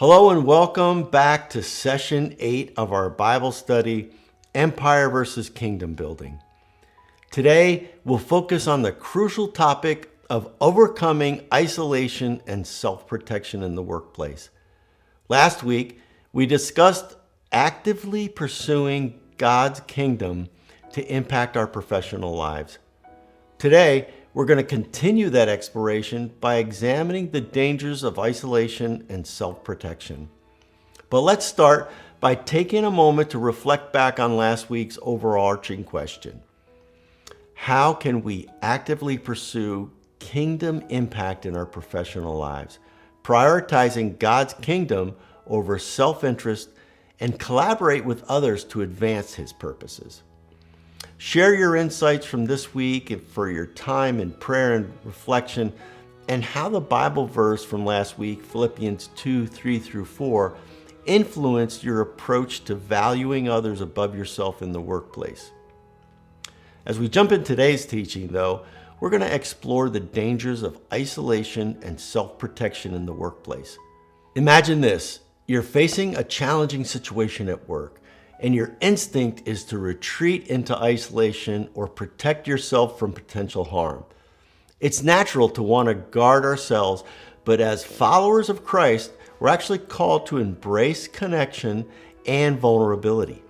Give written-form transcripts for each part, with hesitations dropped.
Hello and welcome back to session 8 of our Bible study, Empire versus Kingdom Building. Today, we'll focus on the crucial topic of overcoming isolation and self-protection in the workplace. Last week, we discussed actively pursuing God's kingdom to impact our professional lives. Today, we're going to continue that exploration by examining the dangers of isolation and self-protection. But let's start by taking a moment to reflect back on last week's overarching question. How can we actively pursue kingdom impact in our professional lives, prioritizing God's kingdom over self-interest and collaborate with others to advance His purposes? Share your insights from this week and for your time in prayer and reflection, and how the Bible verse from last week, Philippians 2:3-4, influenced your approach to valuing others above yourself in the workplace. As we jump into today's teaching, though, we're going to explore the dangers of isolation and self-protection in the workplace. Imagine this: you're facing a challenging situation at work, and your instinct is to retreat into isolation or protect yourself from potential harm. It's natural to want to guard ourselves, but as followers of Christ, we're actually called to embrace connection and vulnerability.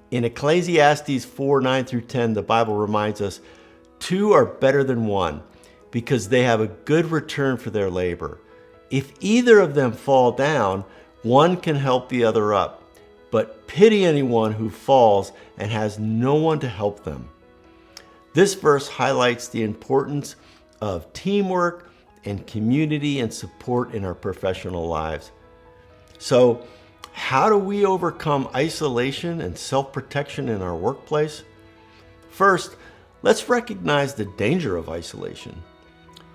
In Ecclesiastes 4:9-10, the Bible reminds us, "Two are better than one, because they have a good return for their labor. If either of them fall down, one can help the other up. But pity anyone who falls and has no one to help them." This verse highlights the importance of teamwork and community and support in our professional lives. So, how do we overcome isolation and self-protection in our workplace? First, let's recognize the danger of isolation.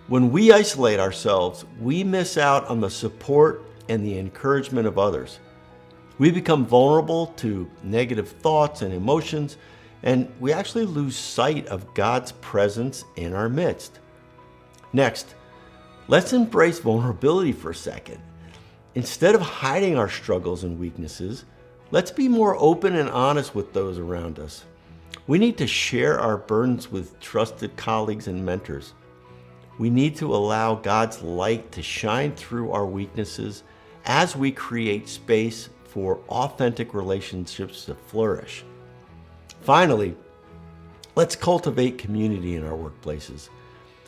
When we isolate ourselves, we miss out on the support and the encouragement of others. We become vulnerable to negative thoughts and emotions, and we actually lose sight of God's presence in our midst. Next, let's embrace vulnerability for a second. Instead of hiding our struggles and weaknesses, let's be more open and honest with those around us. We need to share our burdens with trusted colleagues and mentors. We need to allow God's light to shine through our weaknesses as we create space for authentic relationships to flourish. Finally, let's cultivate community in our workplaces.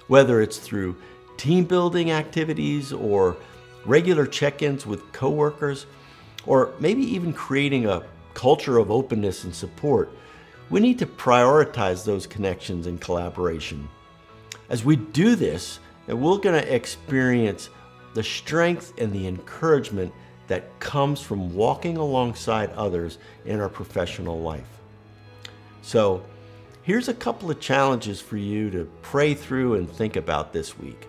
Whether it's through team building activities or regular check-ins with coworkers, or maybe even creating a culture of openness and support, we need to prioritize those connections and collaboration. As we do this, we're going to experience the strength and the encouragement that comes from walking alongside others in our professional life. So, here's a couple of challenges for you to pray through and think about this week.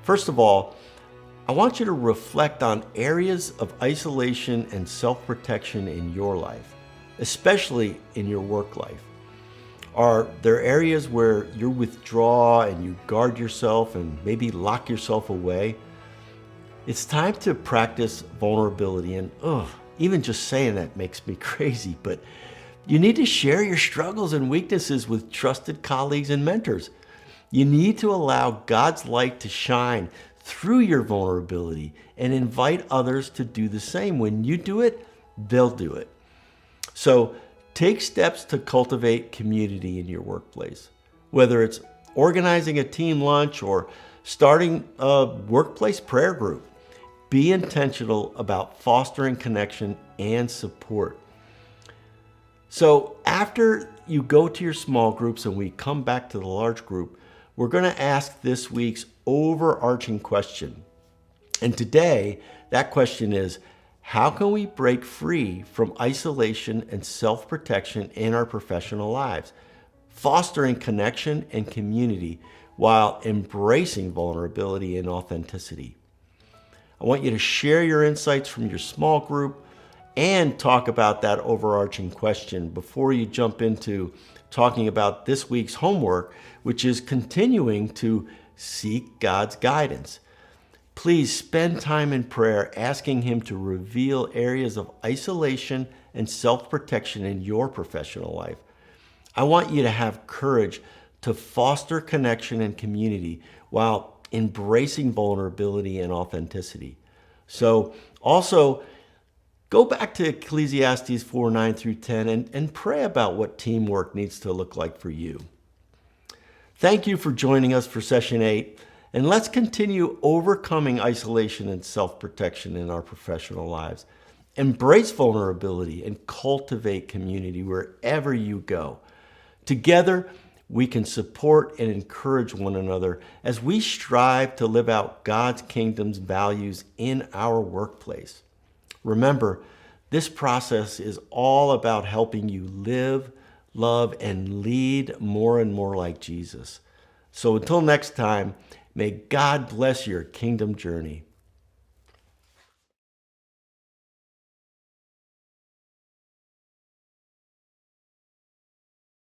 First of all, I want you to reflect on areas of isolation and self-protection in your life, especially in your work life. Are there areas where you withdraw and you guard yourself and maybe lock yourself away? It's time to practice vulnerability, and even just saying that makes me crazy, but you need to share your struggles and weaknesses with trusted colleagues and mentors. You need to allow God's light to shine through your vulnerability and invite others to do the same. When you do it, they'll do it. So take steps to cultivate community in your workplace, whether it's organizing a team lunch or starting a workplace prayer group. Be intentional about fostering connection and support. So after you go to your small groups and we come back to the large group, we're going to ask this week's overarching question. And today, that question is, how can we break free from isolation and self-protection in our professional lives, fostering connection and community while embracing vulnerability and authenticity? I want you to share your insights from your small group and talk about that overarching question before you jump into talking about this week's homework, which is continuing to seek God's guidance. Please spend time in prayer asking Him to reveal areas of isolation and self-protection in your professional life. I want you to have courage to foster connection and community while embracing vulnerability and authenticity. So also, go back to Ecclesiastes 4:9 through 10 and pray about what teamwork needs to look like for you. Thank you for joining us for Session 8, and let's continue overcoming isolation and self-protection in our professional lives. Embrace vulnerability and cultivate community wherever you go. Together, we can support and encourage one another as we strive to live out God's kingdom's values in our workplace. Remember, this process is all about helping you live, love, and lead more and more like Jesus. So until next time, may God bless your kingdom journey.